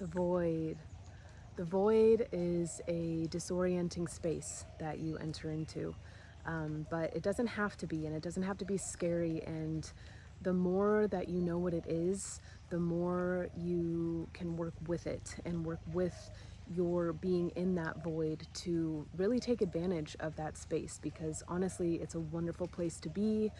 The void. The void is a disorienting space that you enter into, but it doesn't have to be, and it doesn't have to be scary. And the more that you know what it is, the more you can work with it and work with your being in that void to really take advantage of that space, because honestly it's a wonderful place to be,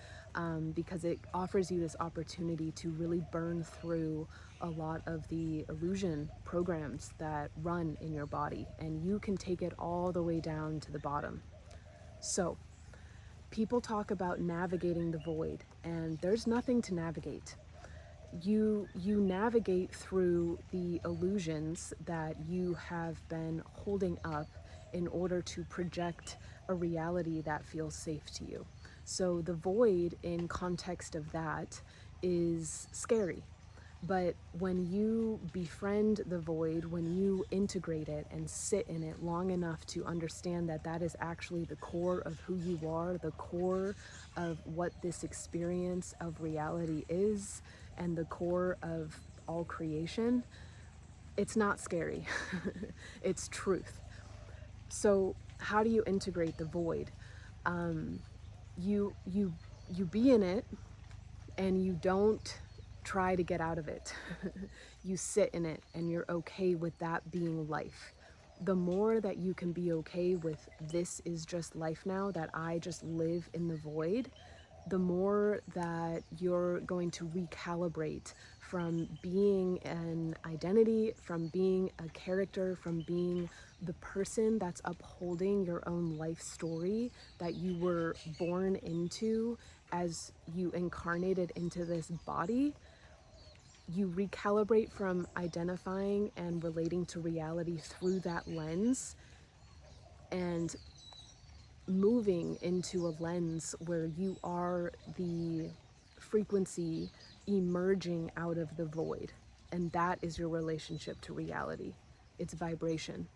because it offers you this opportunity to really burn through a lot of the illusion programs that run in your body, and you can take it all the way down to the bottom. So people talk about navigating the void, and there's nothing to navigate. You navigate through the illusions that you have been holding up in order to project a reality that feels safe to you. So the void in context of that is scary. But when you befriend the void, when you integrate it and sit in it long enough to understand that that is actually the core of who you are, the core of what this experience of reality is, and the core of all creation, it's not scary. It's truth. So how do you integrate the void? You be in it, and you don't try to get out of it. You sit in it and you're okay with that being life. The more that you can be okay with this is just life now, that I just live in the void, the more that you're going to recalibrate from being an identity, from being a character, from being the person that's upholding your own life story that you were born into as you incarnated into this body. You recalibrate from identifying and relating to reality through that lens, and moving into a lens where you are the frequency emerging out of the void. And that is your relationship to reality. It's vibration,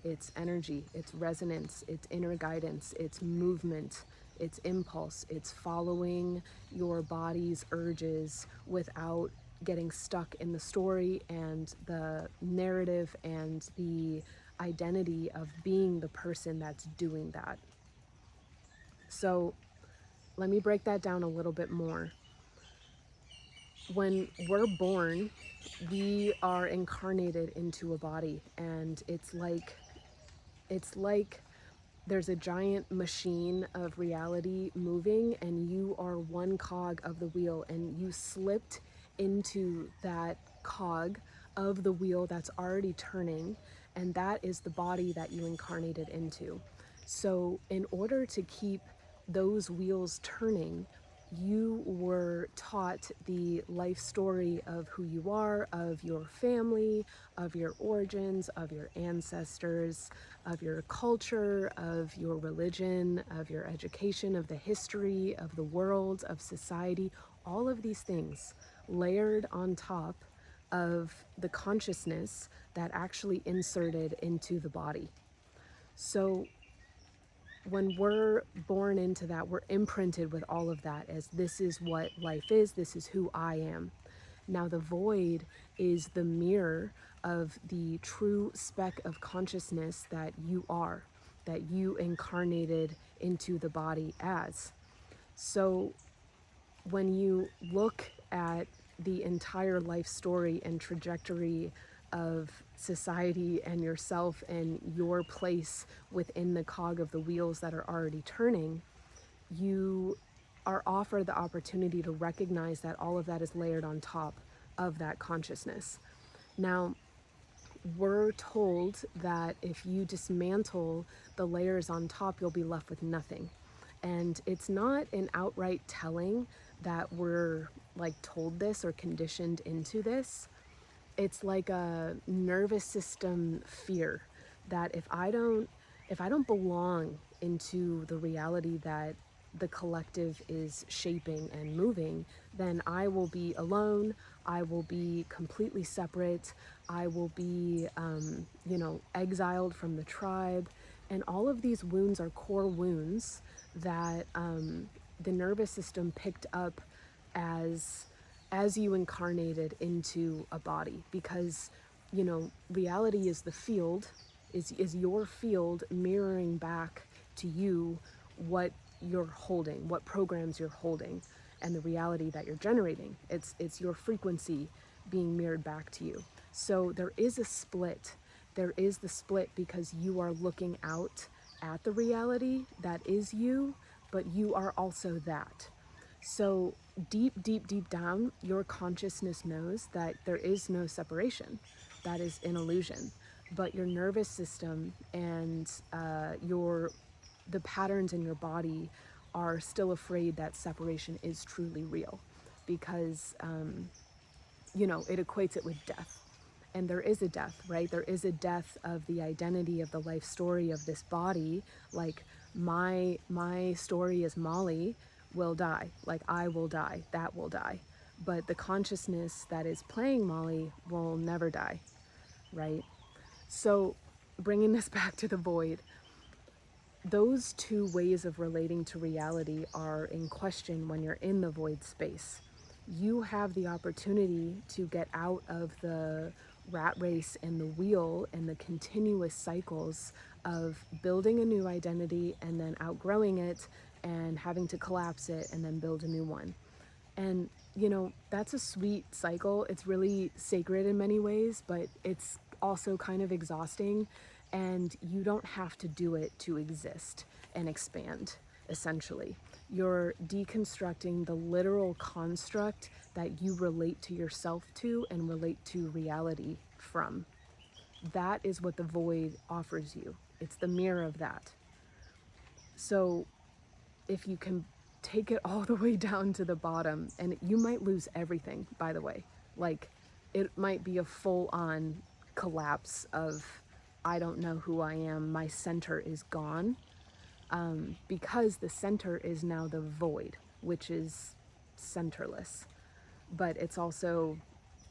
it's energy, it's resonance, it's inner guidance, it's movement, it's impulse, it's following your body's urges without getting stuck in the story and the narrative and the identity of being the person that's doing that. So let me break that down a little bit more. When we're born, we are incarnated into a body, and it's like there's a giant machine of reality moving, and you are one cog of the wheel, and you slipped into that cog of the wheel that's already turning, and that is the body that you incarnated into. So in order to keep those wheels turning, you were taught the life story of who you are, of your family, of your origins, of your ancestors, of your culture, of your religion, of your education, of the history of the world, of society, all of these things layered on top of the consciousness that actually inserted into the body. So when we're born into that, we're imprinted with all of that as this is what life is, this is who I am. Now, the void is the mirror of the true speck of consciousness that you are, that you incarnated into the body as. So, when you look at the entire life story and trajectory of society and yourself and your place within the cog of the wheels that are already turning, you are offered the opportunity to recognize that all of that is layered on top of that consciousness. Now, we're told that if you dismantle the layers on top, you'll be left with nothing. And it's not an outright telling that we're like told this or conditioned into this. It's like a nervous system fear that if I don't belong into the reality that the collective is shaping and moving, then I will be alone. I will be completely separate. I will be, exiled from the tribe. And all of these wounds are core wounds that the nervous system picked up as you incarnated into a body, because reality is the field, is your field mirroring back to you what you're holding, what programs you're holding, and the reality that you're generating. It's your frequency being mirrored back to you. So there is a split. There is the split because you are looking out at the reality that is you, but you are also that. So deep, deep, deep down, your consciousness knows that there is no separation. That is an illusion. But your nervous system and the patterns in your body are still afraid that separation is truly real, because it equates it with death. And there is a death, right? There is a death of the identity, of the life story of this body. Like my story as Molly will die, like I will die, that will die. But the consciousness that is playing Molly will never die, right? So bringing this back to the void, those two ways of relating to reality are in question when you're in the void space. You have the opportunity to get out of the rat race and the wheel and the continuous cycles of building a new identity and then outgrowing it and having to collapse it and then build a new one. And that's a sweet cycle. It's really sacred in many ways, but it's also kind of exhausting, and you don't have to do it to exist and expand. Essentially, you're deconstructing the literal construct that you relate to yourself to and relate to reality from. That is what the void offers you. It's the mirror of that. So if you can take it all the way down to the bottom, and you might lose everything, by the way. Like, it might be a full-on collapse of, I don't know who I am, my center is gone, because the center is now the void, which is centerless, but it's also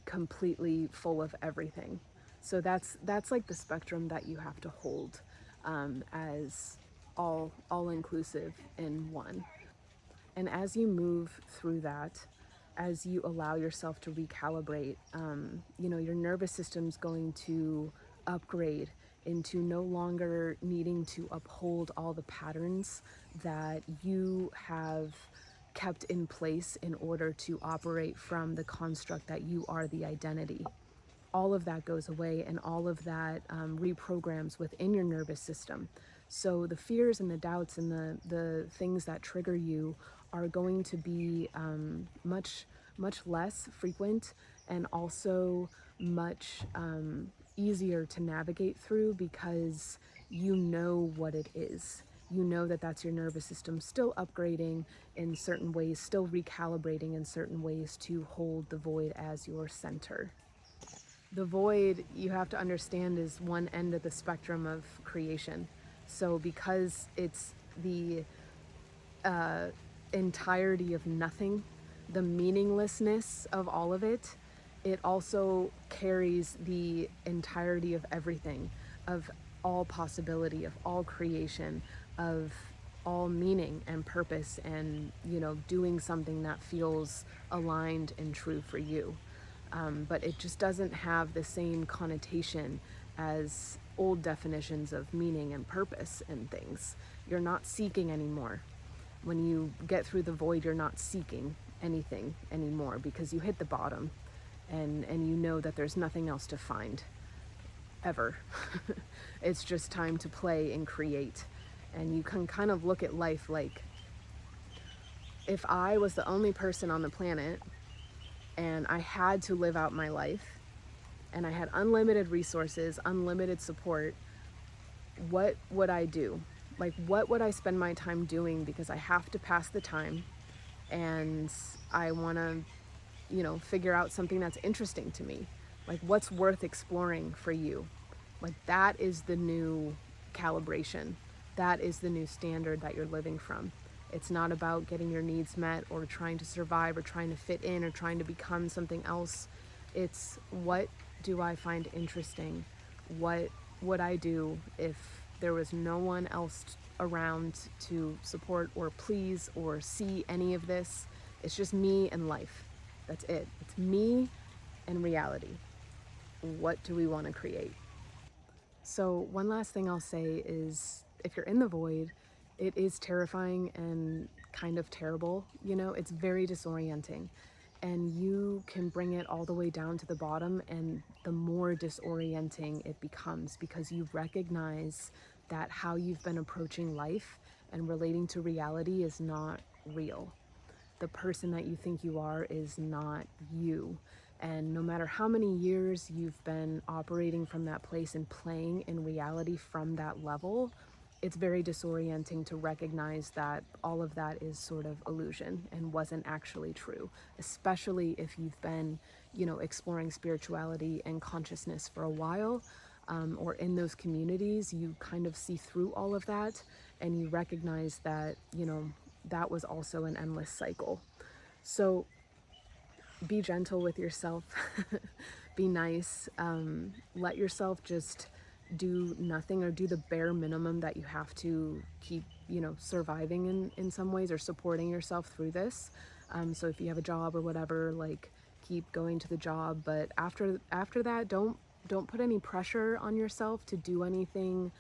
completely full of everything. So that's like the spectrum that you have to hold, as all inclusive in one. And as you move through that, as you allow yourself to recalibrate, your nervous system's going to upgrade into no longer needing to uphold all the patterns that you have kept in place in order to operate from the construct that you are the identity. All of that goes away, and all of that reprograms within your nervous system. So the fears and the doubts and the things that trigger you are going to be much less frequent, and also much easier to navigate through, because you know what it is. You know that that's your nervous system still upgrading in certain ways, still recalibrating in certain ways to hold the void as your center. The void, you have to understand, is one end of the spectrum of creation. So because it's the entirety of nothing, the meaninglessness of all of it, it also carries the entirety of everything, of all possibility, of all creation, of all meaning and purpose, and doing something that feels aligned and true for you. But it just doesn't have the same connotation as old definitions of meaning and purpose and things. You're not seeking anymore. When you get through the void, you're not seeking anything anymore, because you hit the bottom, and you know that there's nothing else to find ever. It's just time to play and create. And you can kind of look at life like, if I was the only person on the planet and I had to live out my life, and I had unlimited resources, unlimited support, what would I do? Like, what would I spend my time doing? Because I have to pass the time, and I want to, figure out something that's interesting to me. Like, what's worth exploring for you? Like, that is the new calibration. That is the new standard that you're living from. It's not about getting your needs met or trying to survive or trying to fit in or trying to become something else. It's, what do I find interesting? What would I do if there was no one else around to support or please or see any of this? It's just me and life. That's it. It's me and reality. what do we want to create? So, one last thing I'll say is if you're in the void, it is terrifying and kind of terrible. You know, it's very disorienting. And you can bring it all the way down to the bottom, and the more disorienting it becomes because you recognize that how you've been approaching life and relating to reality is not real. The person that you think you are is not you. And no matter how many years you've been operating from that place and playing in reality from that level, it's very disorienting to recognize that all of that is sort of illusion and wasn't actually true, especially if you've been, exploring spirituality and consciousness for a while. Or in those communities, you kind of see through all of that and you recognize that, that was also an endless cycle. So be gentle with yourself, be nice, let yourself just do nothing or do the bare minimum that you have to keep, surviving in some ways or supporting yourself through this. So if you have a job or whatever, like keep going to the job. But after that, don't put any pressure on yourself to do anything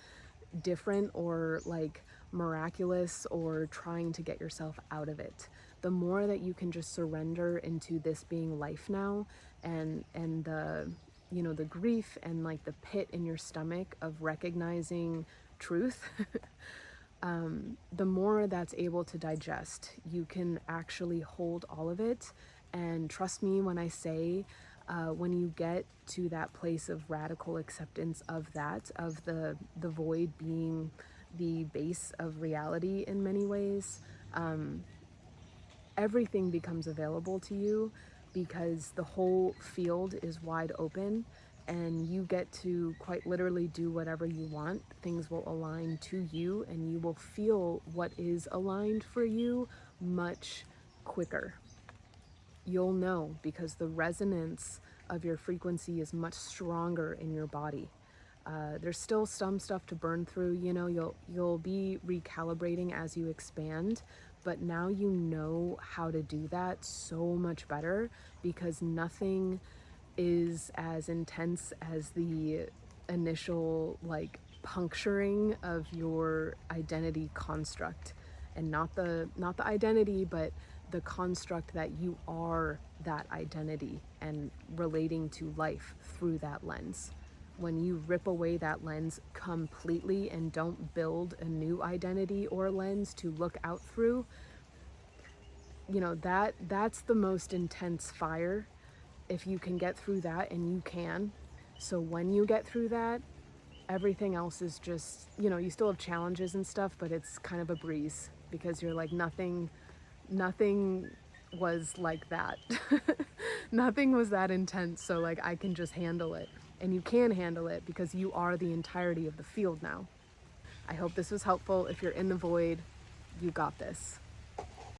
different or like miraculous or trying to get yourself out of it. The more that you can just surrender into this being life now, and the the grief and like the pit in your stomach of recognizing truth, the more that's able to digest, you can actually hold all of it. And trust me when I say, when you get to that place of radical acceptance of that, of the void being the base of reality in many ways, everything becomes available to you because the whole field is wide open and you get to quite literally do whatever you want. Things will align to you and you will feel what is aligned for you much quicker. You'll know because the resonance of your frequency is much stronger in your body. There's still some stuff to burn through. You'll be recalibrating as you expand, but now you know how to do that so much better because nothing is as intense as the initial like puncturing of your identity construct, and not the identity, but the construct that you are that identity and relating to life through that lens. When you rip away that lens completely and don't build a new identity or lens to look out through, that's the most intense fire. If you can get through that, and you can. So when you get through that, everything else is just, you still have challenges and stuff, but it's kind of a breeze because you're like, nothing was like that. Nothing was that intense, so like I can just handle it. And you can handle it because you are the entirety of the field now. I hope this was helpful. If you're in the void, you got this.